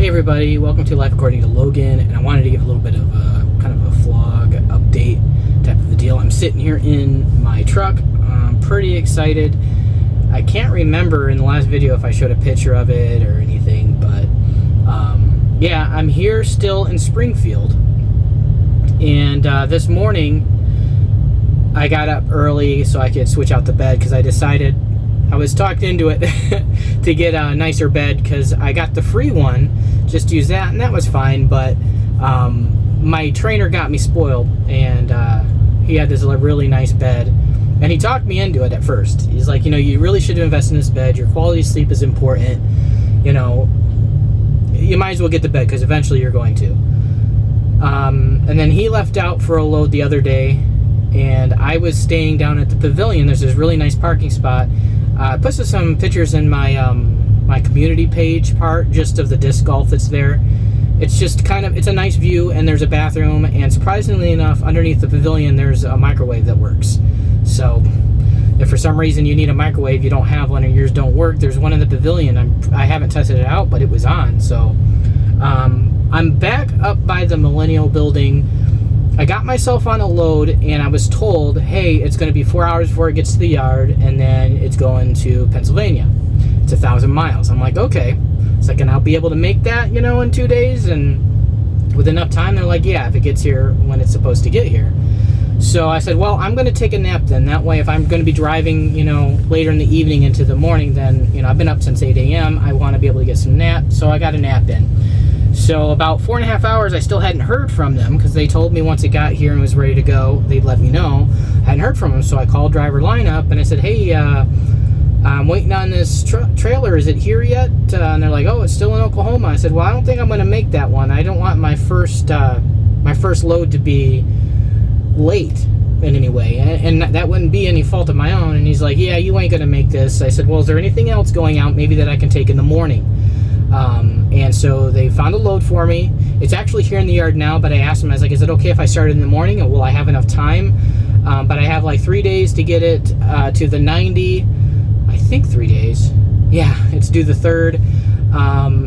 Hey everybody, welcome to Life According to Logan, and I wanted to give a little bit of a kind of a vlog update type of a deal. I'm sitting here in my truck. I'm pretty excited. I can't remember in the last video if I showed a picture of it or anything, but yeah, I'm here still in Springfield, and this morning I got up early so I could switch out the bed because I decided I was talked into it to get a nicer bed because I got the free one, just use that, and that was fine. But my trainer got me spoiled, and he had this really nice bed, and he talked me into it at first. He's like, you really should invest in this bed. Your quality of sleep is important. You might as well get the bed because eventually you're going to. And then he left out for a load the other day, and I was staying down at the pavilion. There's this really nice parking spot. I posted some pictures in my my community page part just of the disc golf that's there. It's just it's a nice view, and there's a bathroom, and surprisingly enough, underneath the pavilion there's a microwave that works. So if for some reason you need a microwave, you don't have one or yours don't work, there's one in the pavilion. I haven't tested it out, but it was on. So I'm back up by the Millennial building. I got myself on a load, and I was told, hey, it's going to be 4 hours before it gets to the yard, and then it's going to Pennsylvania. It's 1,000 miles. I'm like, okay. It's like, and I'll be able to make that, in 2 days, and with enough time. They're like, yeah, if it gets here when it's supposed to get here. So I said, well, I'm going to take a nap then. That way, if I'm going to be driving, later in the evening into the morning, then, I've been up since 8 a.m. I want to be able to get some nap, so I got a nap in. So about 4.5 hours, I still hadn't heard from them because they told me once it got here and was ready to go, they'd let me know. I hadn't heard from them, so I called driver lineup and I said, hey, I'm waiting on this trailer. Is it here yet? And they're like, oh, it's still in Oklahoma. I said, well, I don't think I'm going to make that one. I don't want my first load to be late in any way, and that wouldn't be any fault of my own. And he's like, yeah, you ain't going to make this. I said, well, is there anything else going out maybe that I can take in the morning? And so they found a load for me. It's actually here in the yard now, but I asked them, I was like, is it okay if I start in the morning, and will I have enough time? But I have like 3 days to get it to the 90, I think 3 days. Yeah, it's due the 3rd.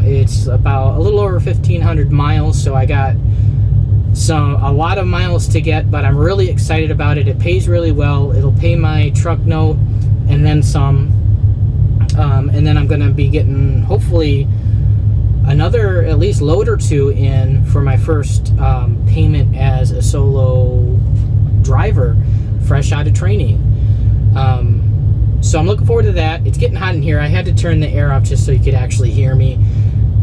It's about a little over 1,500 miles, so I got a lot of miles to get, but I'm really excited about it. It pays really well. It'll pay my truck note and then some. And then I'm going to be getting, hopefully, another at least load or two in for my first payment as a solo driver, fresh out of training. So I'm looking forward to that. It's getting hot in here. I had to turn the air off just so you could actually hear me.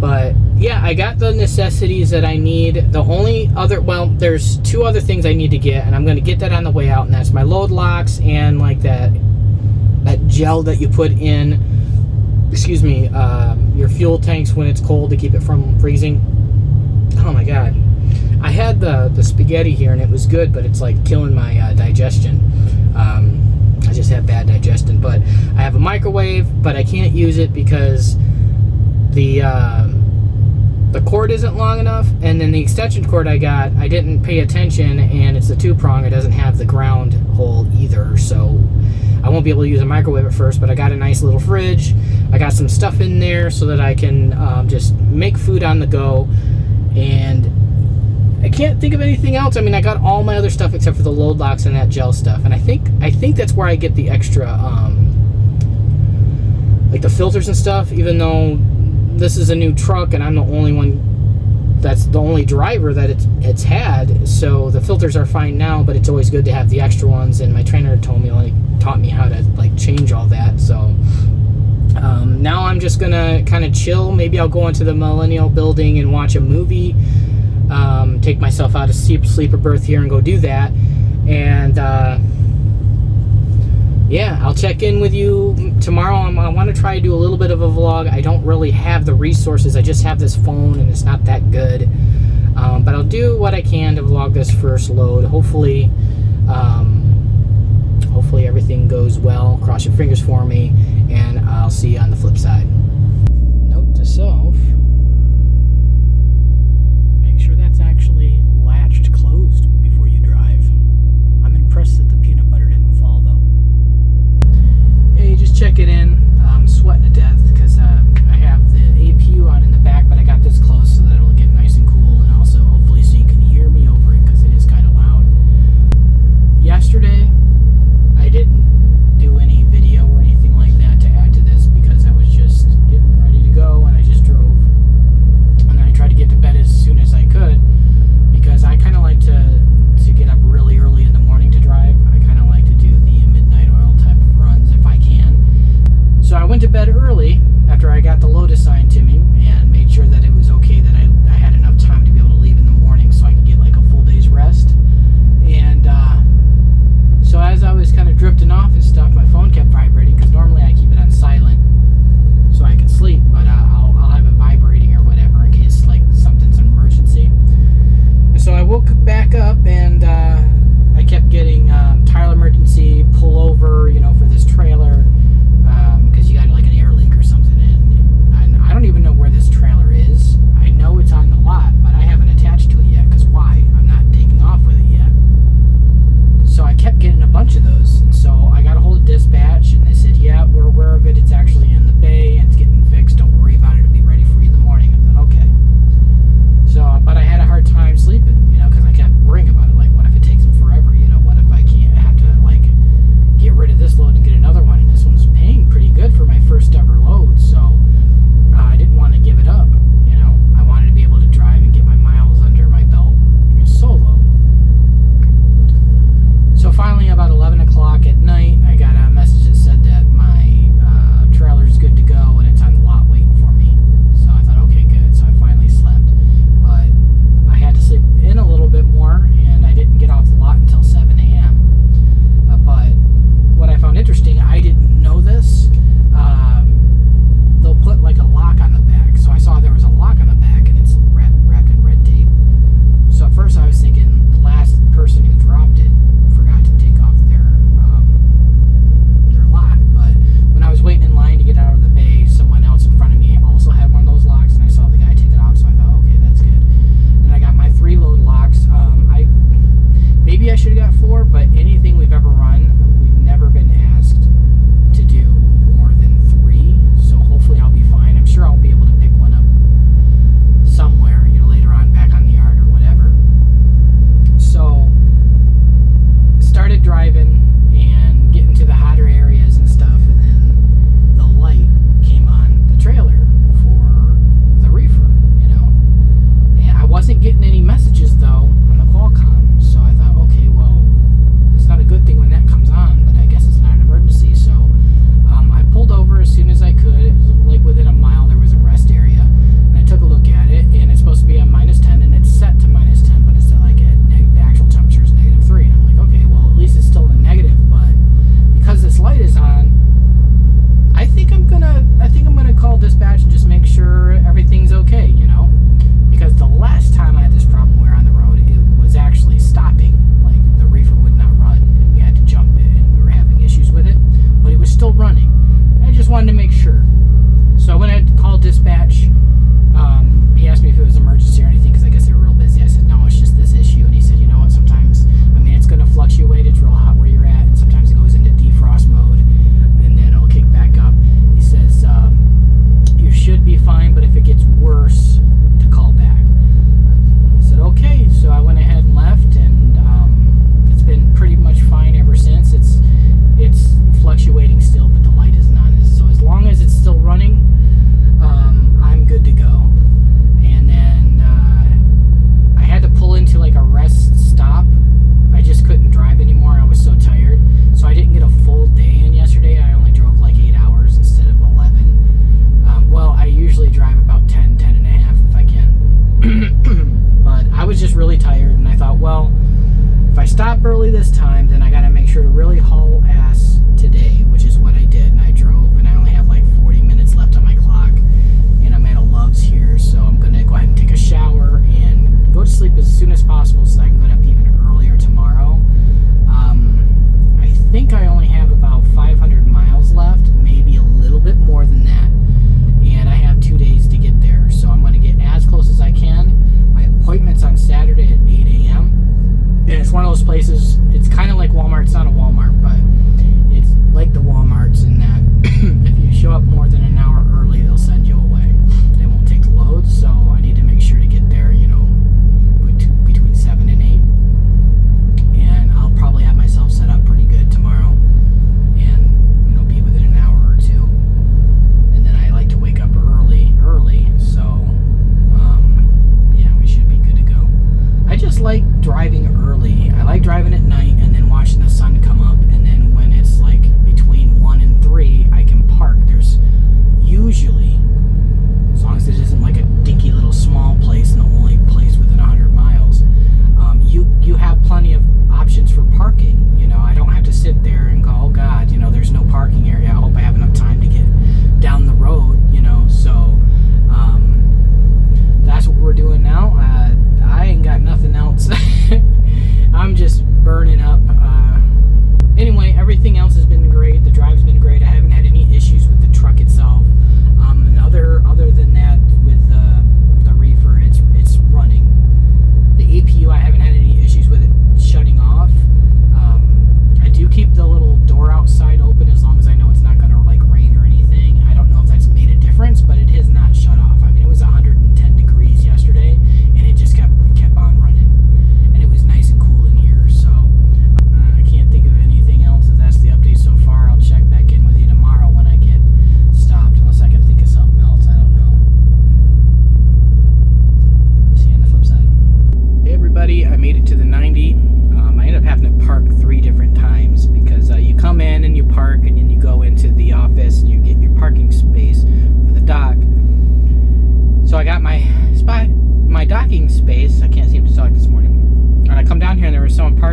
But yeah, I got the necessities that I need. The only other, there's 2 other things I need to get, and I'm going to get that on the way out, and that's my load locks and like that gel that you put in, your fuel tanks when it's cold to keep it from freezing. Oh my god. I had the spaghetti here, and it was good, but it's like killing my digestion. I just have bad digestion. But I have a microwave, but I can't use it because the cord isn't long enough, and then the extension cord I got, I didn't pay attention, and it's a 2-prong. It doesn't have the ground hole either, so I won't be able to use a microwave at first. But I got a nice little fridge. I got some stuff in there so that I can just make food on the go, and I can't think of anything else. I mean, I got all my other stuff except for the load locks and that gel stuff, and I think that's where I get the extra like the filters and stuff, even though this is a new truck and I'm the only one that's the only driver that it's had, so the filters are fine now, but it's always good to have the extra ones, and my trainer taught me how to change all that. So now I'm just gonna kind of chill. Maybe I'll go into the Millennial building and watch a movie, take myself out of sleeper berth here and go do that, and yeah, I'll check in with you tomorrow. I want to try to do a little bit of a vlog. I don't really have the resources. I just have this phone, and it's not that good. But I'll do what I can to vlog this first load. Hopefully everything goes well. Cross your fingers for me, and I'll see you on the flip side. Note to self: make sure that's actually latched closed before you drive. I'm impressed that the peanut butter didn't fall, though. Hey, just checking in. I'm sweating to death because I have the APU on in the back, but I got this close bed early after I got the load assigned to me and made sure that it was okay that I had enough time to be able to leave in the morning so I could get like a full day's rest. And so as I was kind of drifting off and stuff, my phone kept vibrating because normally I keep it on silent so I can sleep, but I'll have it vibrating or whatever in case like something's an emergency. And so I woke back up and I kept getting tire emergency, pull over, for this trailer because you got like an air leak or something. And I don't even know where this trailer is. I know it's on the lot, but I haven't attached to it yet because why? I'm not taking off with it yet. So I kept getting a bunch of those. And so I got a hold of dispatch, and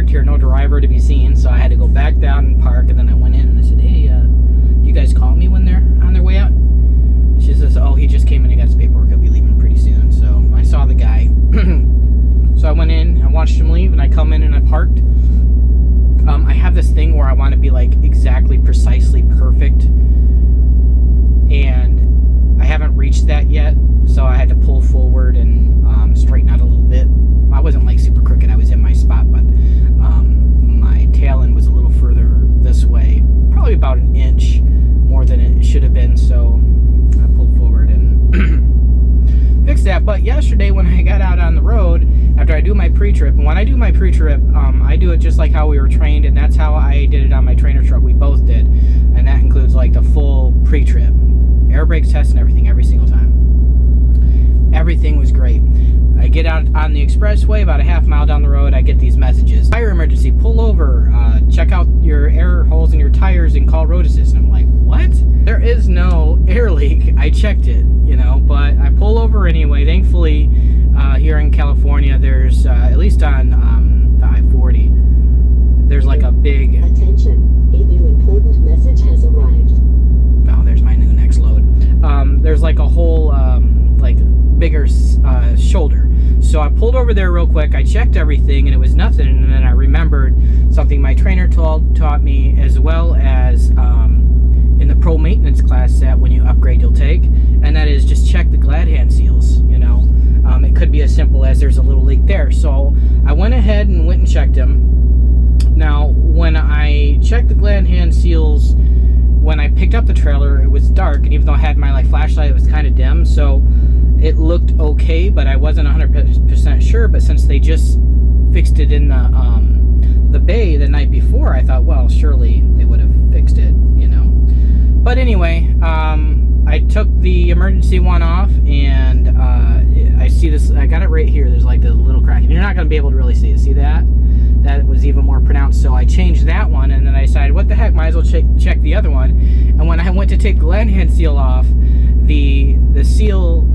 parked here, no driver to be seen, so I had to go back down and park, and then I went in and I said, hey, you guys call me when they're on their way out? She says, oh, he just came in and got his paperwork, he'll be leaving pretty soon. So I saw the guy. So I went in, I watched him leave, and I come in and I parked. I have this thing where I want to be like exactly, precisely perfect, and I haven't reached that yet, so I had to pull forward and straighten out a little bit. I wasn't like super crooked, I was in my spot, but my tail end was a little further this way, probably about an inch more than it should have been, so I pulled forward and fixed that. But yesterday when I got out on the road, after I do my pre-trip, and when I do my pre-trip, I do it just like how we were trained, and that's how I did it on my trainer truck. We both did, and that includes like the full pre-trip, air brakes test and everything, every single time. Everything was great. I get out on the expressway, about a half mile down the road, I get these messages. Fire emergency, pull over, check out your air holes in your tires and call road assist. And I'm like, what? There is no air leak. I checked it, you know, but I pull over anyway. Thankfully, here in California, there's, at least on the I-40, there's like a big... Attention, a new important message has arrived. Oh, there's my new next load. There's like a whole, like, bigger shoulder. So I pulled over there real quick, I checked everything, and it was nothing, and then I remembered something my trainer taught me, as well as in the pro maintenance class that when you upgrade you'll take, and that is just check the glad hand seals, you know. It could be as simple as there's a little leak there. So I went ahead and went and checked them. Now, when I checked the glad hand seals, when I picked up the trailer, it was dark, and even though I had my like flashlight, it was kind of dim, so it looked okay, but I wasn't 100% sure. But since they just fixed it in the bay the night before, I thought, well, surely they would have fixed it, you know. But anyway, I took the emergency one off, and I see this, I got it right here, there's like the little crack, and you're not going to be able to really see it. See that? That was even more pronounced, so I changed that one, and then I decided, what the heck, might as well check the other one. And when I went to take the glad hand seal off, the seal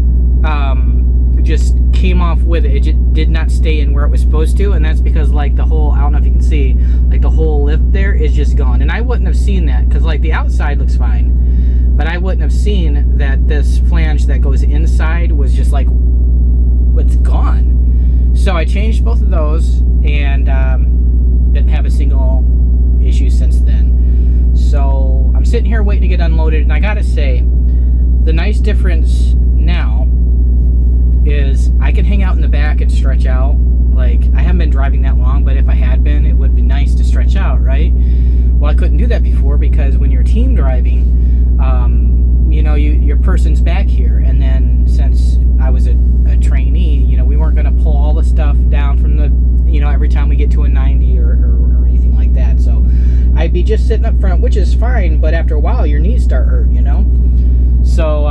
just came off with it. It just did not stay in where it was supposed to, and that's because like the whole, I don't know if you can see, like the whole lift there is just gone. And I wouldn't have seen that, because like the outside looks fine, but I wouldn't have seen that this flange that goes inside was just like, it's gone. So I changed both of those, and didn't have a single issue since then. So I'm sitting here waiting to get unloaded, and I gotta say, the nice difference now is I can hang out in the back and stretch out. Like, I haven't been driving that long, but if I had been, it would be nice to stretch out, right? Well, I couldn't do that before, because when you're team driving, you know, your person's back here, and then since I was a trainee, you know, we weren't going to pull all the stuff down from the, you know, every time we get to a 90 or anything like that. So I'd be just sitting up front, which is fine, but after a while your knees start hurting, you know. So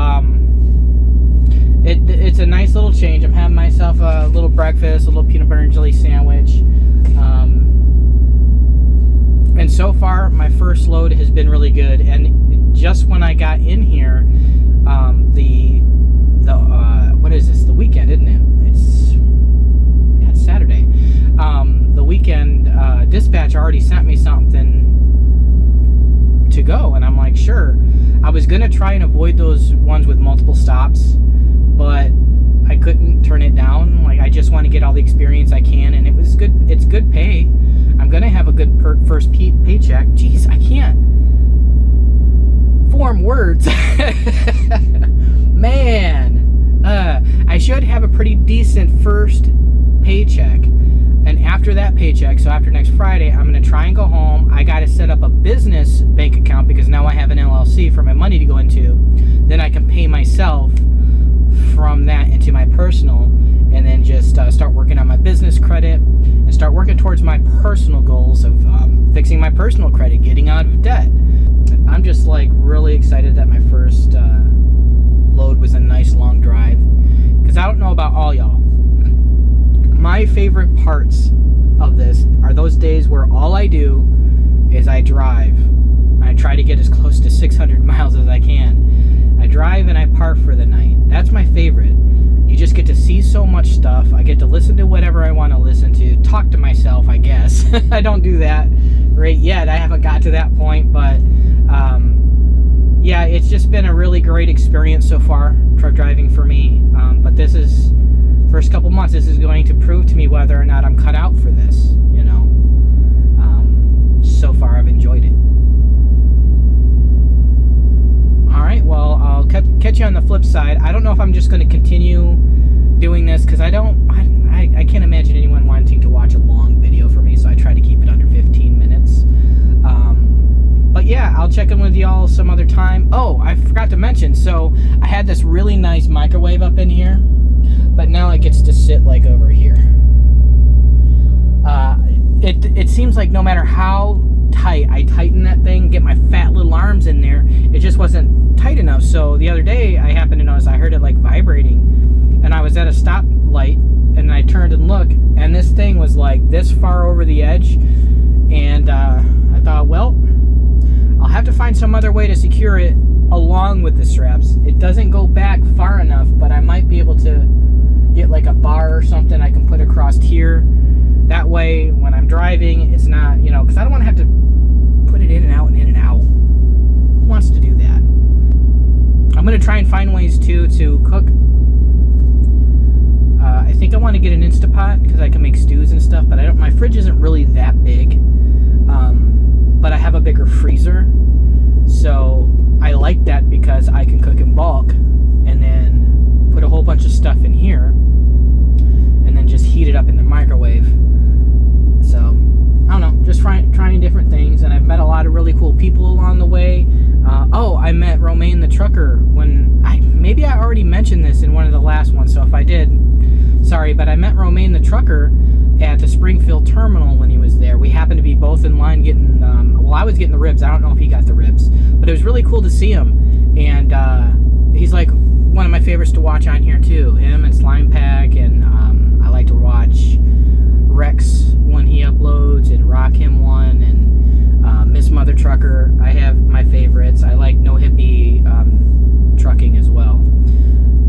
it's a nice little change. I'm having myself a little breakfast, a little peanut butter and jelly sandwich, and so far my first load has been really good. And just when I got in here, what is this, the weekend, isn't it? It's Saturday. The weekend dispatch already sent me something to go, and I'm like, sure. I was gonna try and avoid those ones with multiple stops, but I couldn't turn it down. Like, I just want to get all the experience I can, and it was good. It's good pay. I'm gonna have a good first paycheck. Jeez, I can't form words. Man, I should have a pretty decent first paycheck, and after that paycheck, so after next Friday, I'm gonna try and go home. I gotta set up a business bank account, because now I have an LLC for my money to go into. Then I can pay myself from that into my personal, and then just start working on my business credit and start working towards my personal goals of fixing my personal credit, getting out of debt. I'm just like really excited that my first load was a nice long drive, because I don't know about all y'all, my favorite parts of this are those days where all I do is I drive. I try to get as close to 600 miles as I can. I drive and I park for the night. That's my favorite. You just get to see see so much stuff. I get to listen to whatever I want to listen to, talk to myself, I guess. I don't do that right yet. I haven't got to that point, but yeah, it's just been a really great experience so far, truck driving for me. But this is, first couple months, this is going to prove to me whether or not I'm cut out for this, you know. So far, I've enjoyed it. Alright, well, I'll catch you on the flip side. I don't know if I'm just going to continue doing this, because I can't imagine anyone wanting to watch a long video for me, so I try to keep it under 15 minutes. But yeah, I'll check in with y'all some other time. Oh, I forgot to mention, so I had this really nice microwave up in here, but now it gets to sit like over here. It seems like no matter how tight I tighten that thing, get my fat little arms in there, it just wasn't tight enough. So the other day I happened to notice I heard it like vibrating, and I was at a stoplight and I turned and looked, and this thing was like this far over the edge, and I thought, well, I'll have to find some other way to secure it along with the straps. It doesn't go back far enough, but I might be able to get like a bar or something I can put across here. That way, when I'm driving, it's not, you know, because I don't want to have to put it in and out and in and out. Who wants to do that? I'm going to try and find ways, too, to cook. I think I want to get an Instapot, because I can make stews and stuff, but I don't. My fridge isn't really that big. But I have a bigger freezer. So I like that because I can cook in bulk and then put a whole bunch of stuff in here and then just heat it up in the microwave. So, I don't know, just trying different things, and I've met a lot of really cool people along the way. Oh, I met Romaine the trucker maybe I already mentioned this in one of the last ones, so if I did, sorry, but I met Romaine the trucker at the Springfield terminal when he was there. We happened to be both in line getting, well, I was getting the ribs. I don't know if he got the ribs, but it was really cool to see him, and he's like one of my favorites to watch on here too, him and Slime Pack, and I like to watch Rex when he uploads, and Rock Him one, and Miss Mother Trucker. I have my favorites. I like No Hippie trucking as well.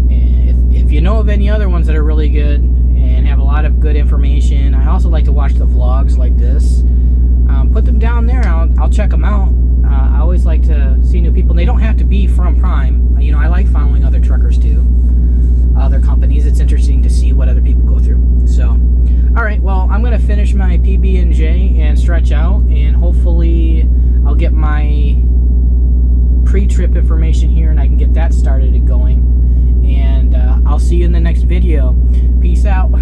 And if you know of any other ones that are really good and have a lot of good information, I also like to watch the vlogs like this. Put them down there. I'll check them out. I always like to see new people. They don't have to be from Prime. You know, I like following other truckers too, other companies. It's interesting to see what other people go through. So, all right. Well, I'm gonna finish my PB&J and stretch out, and hopefully I'll get my pre-trip information here, and I can get that started and going. And I'll see you in the next video. Peace out.